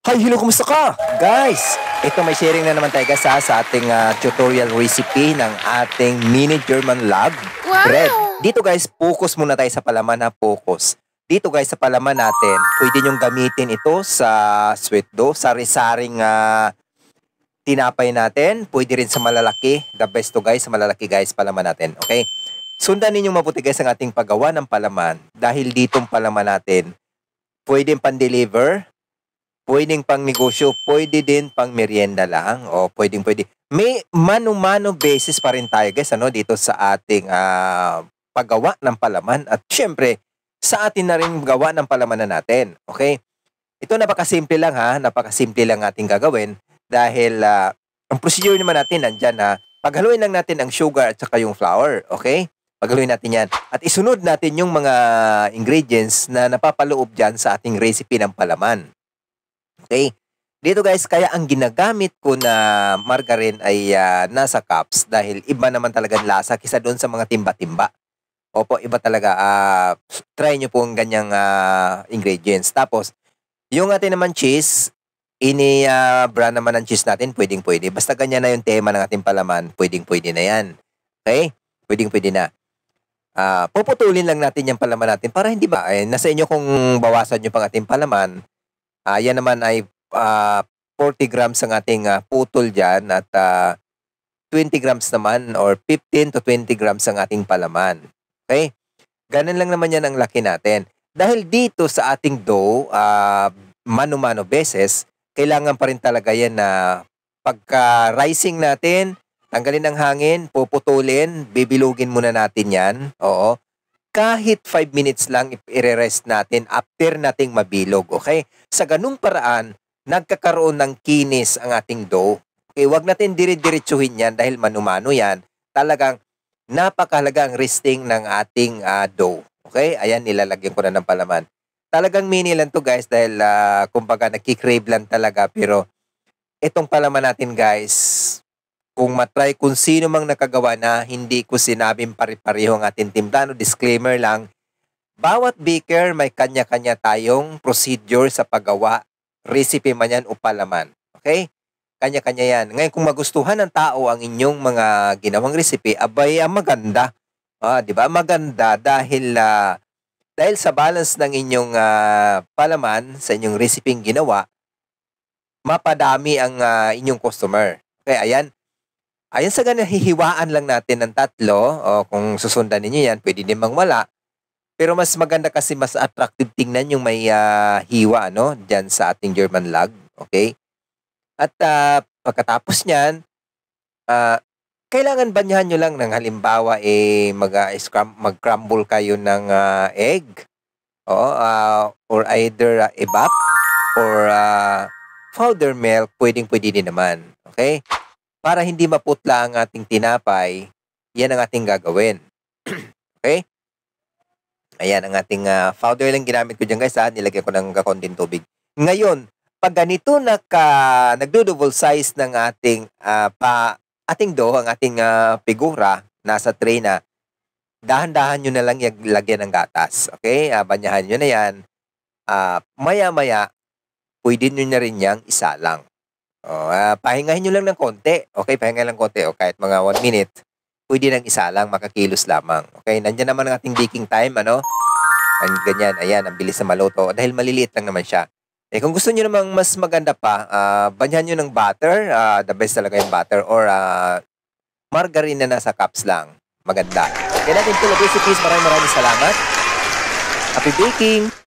Hi, hello, kumusta ka? Guys, ito may sharing na naman tayo guys sa ating tutorial recipe ng ating mini German lag bread. Wow! Dito guys, focus muna tayo sa palaman na focus. Dito guys, sa palaman natin, pwede nyong gamitin ito sa sweet dough, sari-saring tinapay natin. Pwede rin sa malalaki. The best to guys, sa malalaki guys, palaman natin. Okay? Sundan ninyong mabuti guys ang ating paggawa ng palaman. Dahil ditong palaman natin, pwedeng pan-deliver, pwedeng pang negosyo, pwede din pang merienda lang, o pwede. May mano-mano basis pa rin tayo guys, dito sa ating paggawa ng palaman, at syempre, sa atin na rin gawa ng palamanan natin, okay? Ito napakasimple lang napakasimple lang ating gagawin, dahil ang procedure naman natin nandyan paghaluin lang natin ang sugar at saka yung flour, okay? Paghaluin natin yan, at isunod natin yung mga ingredients na napapaloob dyan sa ating recipe ng palaman. Okay? Dito guys, kaya ang ginagamit ko na margarine ay nasa cups dahil iba naman talagang lasa kisa doon sa mga timba-timba. Opo, iba talaga. Try nyo po ang ganyang ingredients. Tapos, yung ating naman cheese, brand naman ng cheese natin, pwedeng-pwede. Basta ganyan na yung tema ng ating palaman, pwedeng-pwede na yan. Okay? Pwedeng-pwede na. Puputulin lang natin yung palaman natin para hindi ba, nasa inyo kung bawasan nyo pang ating palaman. Yan naman ay 40 grams ang ating putol dyan, at 20 grams naman or 15 to 20 grams ang ating palaman. Okay? Ganun lang naman yan ang laki natin. Dahil dito sa ating dough, mano-mano beses, kailangan pa rin talaga yan na pagka-rising natin, tanggalin ang hangin, puputulin, bibilugin muna natin yan. Oo. Kahit 5 minutes lang i-rest natin after nating mabilog, okay? Sa ganung paraan, nagkakaroon ng kinis ang ating dough. Okay, wag natin dire-diretsuhin yan dahil mano-mano yan. Talagang napakahalaga ang resting ng ating dough. Okay? Ayan, nilalagyan ko na ng palaman. Talagang mini lang to guys dahil kumbaga nagkikrave lang talaga, pero itong palaman natin guys, kung matry kung sino mang nakagawa na, hindi ko sinabing pare-pareho ang ating timpla. Disclaimer lang, bawat baker may kanya-kanya tayong procedure sa paggawa, recipe man yan o palaman. Okay? Kanya-kanya yan. Ngayon, kung magustuhan ng tao ang inyong mga ginawang recipe, abay, maganda. Di ba? Maganda dahil sa balance ng inyong palaman, sa inyong recipe ginawa, mapadami ang inyong customer. Okay, ayan. Ayan, sa ganyan, hihiwaan lang natin ng 3. O kung susundan ninyo yan, pwede din wala. Pero mas maganda kasi mas attractive tingnan yung may hiwa, dyan sa ating German lag. Okay? At pagkatapos niyan, kailangan banyahan nyo lang ng halimbawa, mag-crumble kayo ng egg. Or either evap or powder milk, pwedeng-pwede din naman. Okay? Para hindi maputla ang ating tinapay, yan ang ating gagawin. Okay? Ayan, ang ating powder lang ginamit ko dyan guys. Nilagyan ko ng kakonting tubig. Ngayon, pag ganito nagdo-double size ng ating ating dough, ang ating figura, nasa tray na, dahan-dahan nyo na lang lagyan ng gatas. Okay? Banyahan nyo na yan. Maya-maya, pwede nyo na rin yang isa lang. Pahingahin nyo lang ng konti. Okay, pahingahin lang konti. O kahit mga 1 minute, pwede ng isa lang, makakilos lamang. Okay, nandyan naman ang ating baking time, ganyan, ayan, ang bilis na maluto. Dahil maliliit lang naman siya. Kung gusto nyo namang mas maganda pa, banyahan nyo ng butter. The best talaga yung butter. Or margarine na nasa cups lang. Maganda. Kaya natin ito, recipes. Maraming salamat. Happy baking!